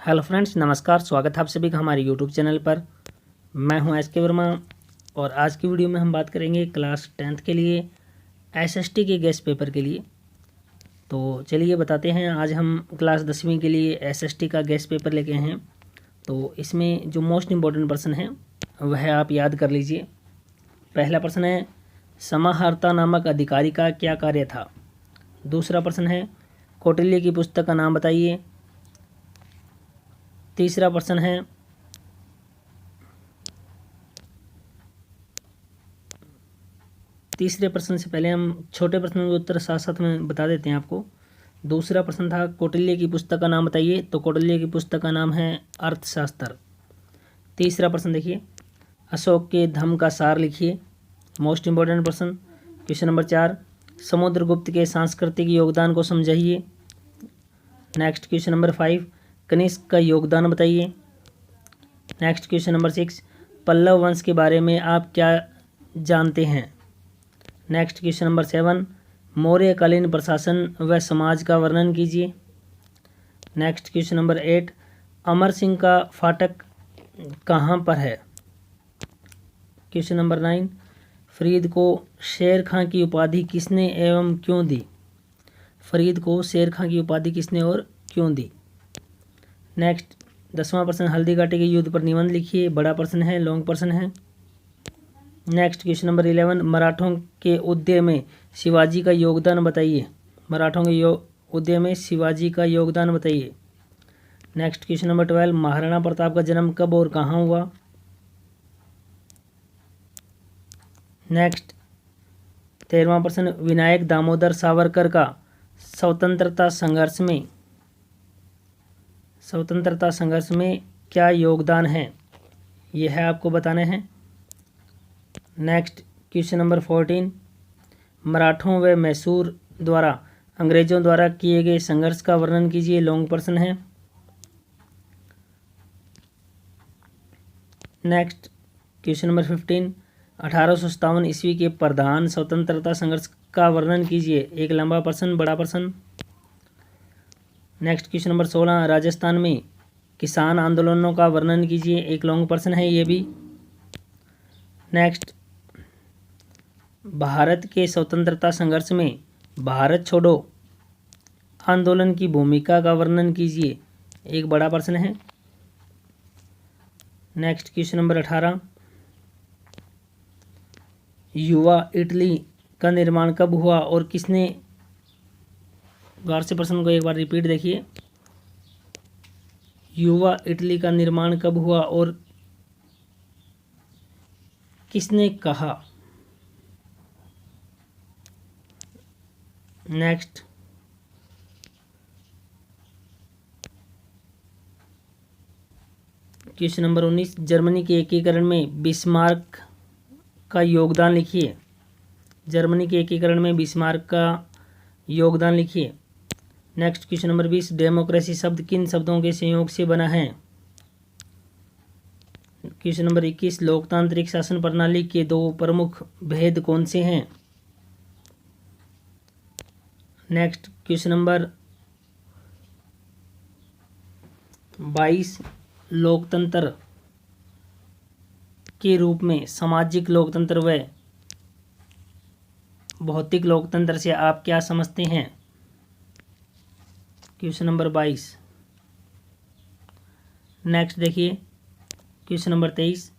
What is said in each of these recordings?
Hello friends, नमस्कार। स्वागत है आप सभी का हमारे यूट्यूब चैनल पर। मैं हूं एस.के. वर्मा और आज की वीडियो में हम बात करेंगे क्लास 10th के लिए एसएसटी के गेस्ट पेपर के लिए। तो चलिए बताते हैं, आज हम क्लास 10वीं के लिए एसएसटी का गेस्ट पेपर लेके हैं। तो इसमें जो मोस्ट इम्पोर्टेंट प्रश्न है वह आप याद कर लीजिए। पहला प्रश्न है, समाहर्ता नामक अधिकारी का क्या कार्य था। दूसरा प्रश्न है, कौटिल्य की पुस्तक का नाम बताइए। तीसरा प्रश्न है, तीसरे प्रश्न से पहले हम छोटे प्रश्नों के उत्तर साथ साथ में बता देते हैं आपको। दूसरा प्रश्न था, कौटिल्य की पुस्तक का नाम बताइए। तो कौटिल्य की पुस्तक का नाम है अर्थशास्त्र। तीसरा प्रश्न देखिए, अशोक के धम्म का सार लिखिए। मोस्ट इम्पोर्टेंट प्रश्न। क्वेश्चन नंबर 4, समुद्रगुप्त के सांस्कृतिक योगदान को समझाइए। नेक्स्ट क्वेश्चन नंबर 5, कनिष्क का योगदान बताइए। नेक्स्ट क्वेश्चन नंबर 6, पल्लव वंश के बारे में आप क्या जानते हैं। नेक्स्ट क्वेश्चन नंबर 7, मौर्यकालीन प्रशासन व समाज का वर्णन कीजिए। Next question number 8, Amar Singh का फाटक कहाँ पर है। क्वेश्चन नंबर 9, फरीद को शेर खां की उपाधि किसने एवं क्यों दी। फरीद को शेर खां की उपाधि किसने और क्यों दी। नेक्स्ट 10वां प्रश्न, हल्दी घाटी के युद्ध पर निबंध लिखिए। बड़ा प्रश्न है, लॉन्ग प्रश्न है। नेक्स्ट क्वेश्चन नंबर 11, मराठों के उदय में शिवाजी का योगदान बताइए। मराठों के उदय में शिवाजी का योगदान बताइए। Next question number 12, Maharana Pratap का जन्म कब और कहाँ हुआ। नेक्स्ट 13वां प्रश्न, विनायक दामोदर सावरकर का स्वतंत्रता संघर्ष में क्या योगदान है, यह है आपको बताने हैं। नेक्स्ट क्वेश्चन नंबर 14, मराठों व मैसूर द्वारा अंग्रेजों द्वारा किए गए संघर्ष का वर्णन कीजिए। लॉन्ग प्रश्न है। नेक्स्ट क्वेश्चन नंबर 15, 1857 ईस्वी के प्रधान स्वतंत्रता संघर्ष का वर्णन कीजिए। एक लंबा प्रश्न, बड़ा प्रश्न। नेक्स्ट क्वेश्चन नंबर 16, राजस्थान में किसान आंदोलनों का वर्णन कीजिए। एक लॉन्ग प्रश्न है ये भी। नेक्स्ट, भारत के स्वतंत्रता संघर्ष में भारत छोड़ो आंदोलन की भूमिका का वर्णन कीजिए। एक बड़ा प्रश्न है। नेक्स्ट क्वेश्चन नंबर 18, युवा इटली का निर्माण कब हुआ और किसने। गौर से प्रश्न को एक बार रिपीट देखिए। युवा इटली का निर्माण कब हुआ और किसने कहा। नेक्स्ट, क्वेश्चन नंबर 19, जर्मनी के एकीकरण में बिस्मार्क का योगदान लिखिए। जर्मनी के एकीकरण में बिस्मार्क का योगदान लिखिए। नेक्स्ट क्वेश्चन नंबर 20, डेमोक्रेसी शब्द किन शब्दों के संयोग से बना है। क्वेश्चन नंबर 21, लोकतांत्रिक शासन प्रणाली के दो प्रमुख भेद कौन से हैं। नेक्स्ट क्वेश्चन नंबर 22, लोकतंत्र के रूप में सामाजिक लोकतंत्र व भौतिक लोकतंत्र से आप क्या समझते हैं। Question number 22। नेक्स्ट देखिए क्वेश्चन नंबर 23,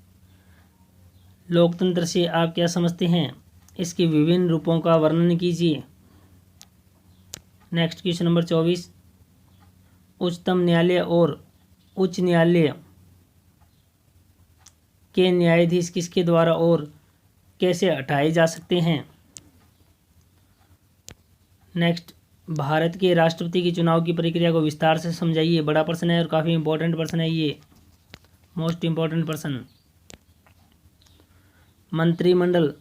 लोकतंत्र से आप क्या समझते हैं, इसके विभिन्न रूपों का वर्णन कीजिए। नेक्स्ट क्वेश्चन नंबर 24, उच्चतम न्यायालय और उच्च न्यायालय के न्यायाधीश किसके द्वारा और कैसे हटाए जा सकते हैं। नेक्स्ट, भारत के राष्ट्रपति के चुनाव की प्रक्रिया को विस्तार से समझाइए। बड़ा प्रश्न है और काफ़ी इंपॉर्टेंट प्रश्न है ये, मोस्ट इम्पॉर्टेंट प्रश्न। मंत्रिमंडल,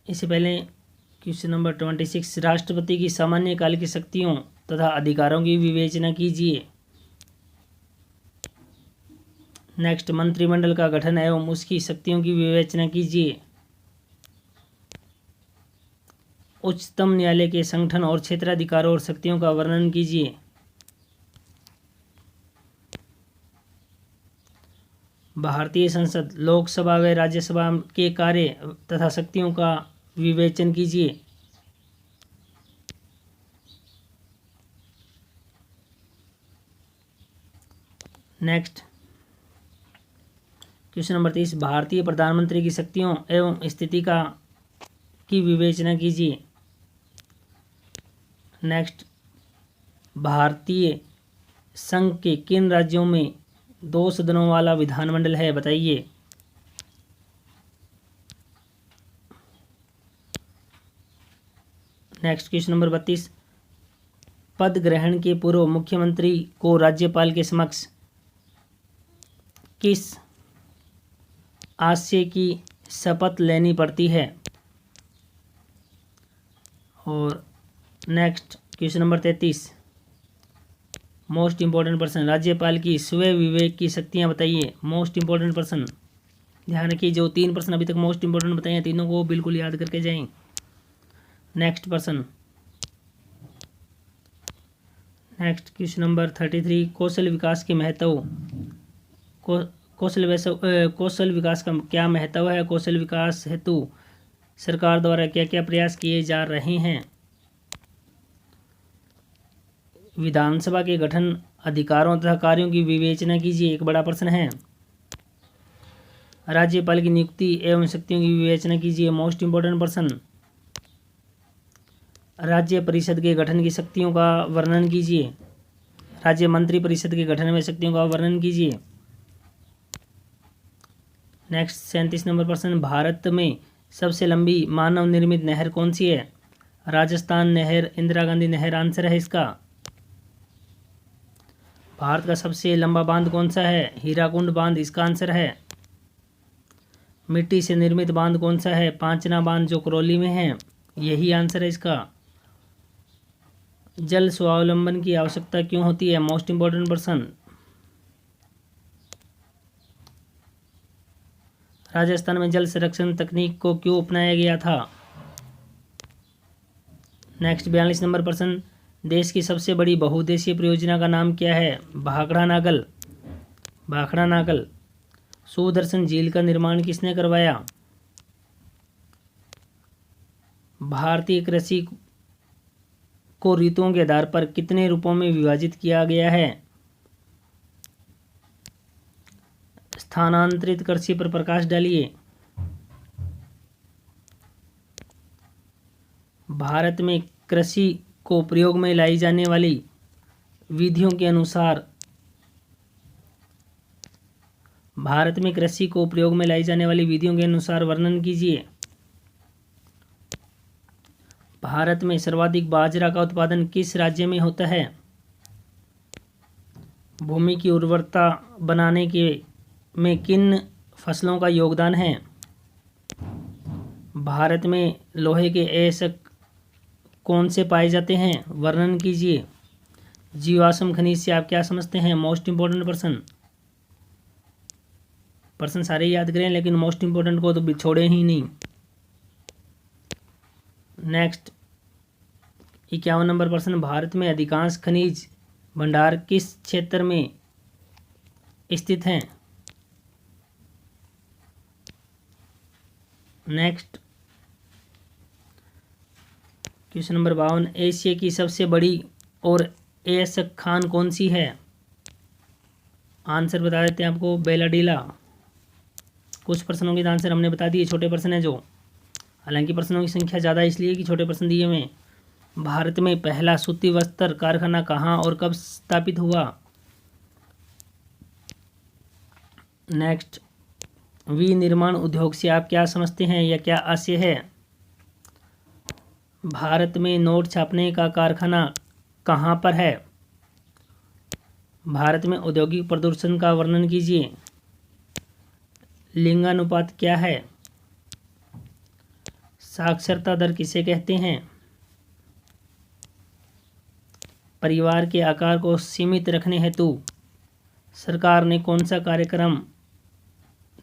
इससे पहले क्वेश्चन नंबर 26, राष्ट्रपति की सामान्य काल की शक्तियों तथा अधिकारों की विवेचना कीजिए। नेक्स्ट, मंत्रिमंडल का गठन एवं उसकी शक्तियों की विवेचना कीजिए। उच्चतम न्यायालय के संगठन और क्षेत्राधिकारों और शक्तियों का वर्णन कीजिए। भारतीय संसद, लोकसभा व राज्यसभा के कार्य तथा शक्तियों का विवेचन कीजिए। नेक्स्ट क्वेश्चन नंबर 30, भारतीय प्रधानमंत्री की शक्तियों एवं स्थिति की विवेचना कीजिए। नेक्स्ट, भारतीय संघ के किन राज्यों में 2 सदनों वाला विधानमंडल है, बताइए। नेक्स्ट क्वेश्चन नंबर 32, पद ग्रहण के पूर्व मुख्यमंत्री को राज्यपाल के समक्ष किस आशय की शपथ लेनी पड़ती है। और next question number 33, most important person, राज्यपाल की स्वयं विवेक की शक्तियां बताइए। मोस्ट इंपॉर्टेंट पर्सन, ध्यान रखिए जो 3 पर्सन अभी तक मोस्ट इंपॉर्टेंट बताए हैं, तीनों को बिल्कुल याद करके जाएं। Next person, next question number 33, कौशल विकास के महत्व, कौशल विकास का क्या महत्व है, कौशल विकास हेतु सरकार द्वारा क्या क्या प्रयास किए जा रहे हैं। विधानसभा के गठन, अधिकारों तथा कार्यों की विवेचना कीजिए, एक बड़ा प्रश्न है। राज्यपाल की नियुक्ति एवं शक्तियों की विवेचना कीजिए, मोस्ट इंपॉर्टेंट पर्सन। राज्य परिषद के गठन की शक्तियों का वर्णन कीजिए, राज्य मंत्री परिषद के गठन में शक्तियों का वर्णन कीजिए। नेक्स्ट 37 नंबर प्रश्न, भारत में सबसे लंबी मानव निर्मित नहर कौन सी है। राजस्थान नहर, इंदिरा गांधी नहर आंसर है इसका। भारत का सबसे लंबा बांध कौन सा है, हीराकुंड बांध इसका आंसर है। मिट्टी से निर्मित बांध कौन सा है, पांचना बांध जो करौली में है, यही आंसर है इसका। जल स्वावलंबन की आवश्यकता क्यों होती है, मोस्ट इंपॉर्टेंट पर्सन। राजस्थान में जल संरक्षण तकनीक को क्यों अपनाया गया था। नेक्स्ट 42 नंबर प्रश्न, देश की सबसे बड़ी बहुउद्देशीय परियोजना का नाम क्या है, भाखड़ा नागल, भाखड़ा नागल। सुदर्शन झील का निर्माण किसने करवाया। भारतीय कृषि को ऋतुओं के आधार पर कितने रूपों में विभाजित किया गया है। स्थानांतरित कृषि पर प्रकाश डालिए। भारत में कृषि को प्रयोग में लाई जाने वाली विधियों के अनुसार, भारत में कृषि को प्रयोग में लाई जाने वाली विधियों के अनुसार वर्णन कीजिए। भारत में सर्वाधिक बाजरा का उत्पादन किस राज्य में होता है। भूमि की उर्वरता बनाने के में किन फसलों का योगदान है। भारत में लोहे के अयस्क कौन से पाए जाते हैं, वर्णन कीजिए। जीवाश्म खनिज से आप क्या समझते हैं, मोस्ट इंपॉर्टेंट पर्सन सारे याद करें लेकिन मोस्ट इंपॉर्टेंट को तो छोड़े ही नहीं। नेक्स्ट 51 नंबर प्रश्न, भारत में अधिकांश खनिज भंडार किस क्षेत्र में स्थित हैं। नेक्स्ट क्वेश्चन नंबर 52, एशिया की सबसे बड़ी और अयस्क खान कौन सी है। आंसर बता देते हैं आपको, बेलाडीला। कुछ प्रश्नों के आंसर हमने बता दिए, छोटे प्रश्न है जो, हालांकि प्रश्नों की संख्या ज़्यादा इसलिए कि छोटे प्रश्न दिए हुए। भारत में पहला सूती वस्त्र कारखाना कहाँ और कब स्थापित हुआ। नेक्स्ट, विनिर्माण उद्योग से आप क्या समझते हैं या क्या आशय है। भारत में नोट छापने का कारखाना कहाँ पर है। भारत में औद्योगिक प्रदूषण का वर्णन कीजिए। लिंगानुपात क्या है। साक्षरता दर किसे कहते हैं। परिवार के आकार को सीमित रखने हेतु सरकार ने कौन सा कार्यक्रम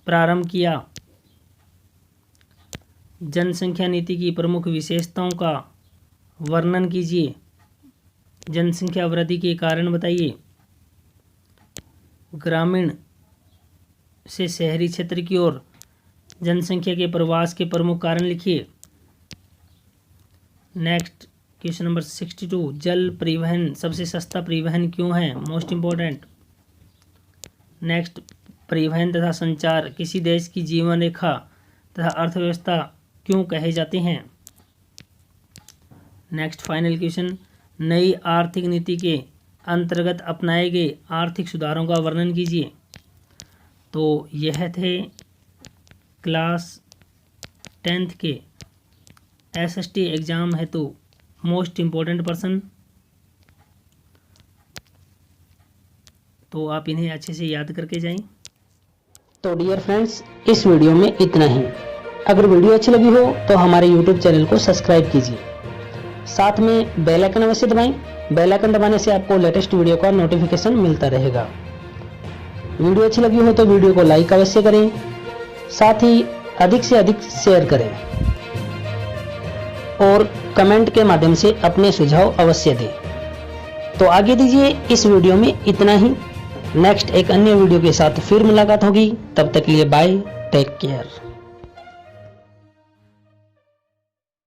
प्रारंभ किया। जनसंख्या नीति की प्रमुख विशेषताओं का वर्णन कीजिए। जनसंख्या वृद्धि के कारण बताइए। ग्रामीण से शहरी क्षेत्र की ओर जनसंख्या के प्रवास के प्रमुख कारण लिखिए। नेक्स्ट क्वेश्चन नंबर 62, जल परिवहन सबसे सस्ता परिवहन क्यों है? Most important. नेक्स्ट, परिवहन तथा संचार किसी देश की जीवन रेखा तथा अर्थव्यवस्था क्यों कहे जाते हैं? नेक्स्ट फाइनल क्वेश्चन, नई आर्थिक नीति के अंतर्गत अपनाए गए आर्थिक सुधारों का वर्णन कीजिए। तो यह थे क्लास 10th के SST एग्ज़ाम हेतु मोस्ट इम्पोर्टेंट पर्सन। तो आप इन्हें अच्छे से याद करके जाएं। तो डियर फ्रेंड्स, इस वीडियो में इतना ही। अगर वीडियो अच्छी लगी हो तो हमारे YouTube चैनल को सब्सक्राइब कीजिए, साथ में बेल आइकन अवश्य दबाएं। बेल आइकन दबाने से आपको लेटेस्ट वीडियो का नोटिफिकेशन मिलता रहेगा। वीडियो अच्छी लगी हो तो वीडियो को लाइक अवश्य करें, साथ ही अधिक से अधिक शेयर करें और कमेंट के माध्यम से अपने सुझाव अवश्य दें। तो आगे दीजिए, इस वीडियो में इतना ही। नेक्स्ट एक अन्य वीडियो के साथ फिर मुलाकात होगी। तब तक के लिए बाय, टेक केयर।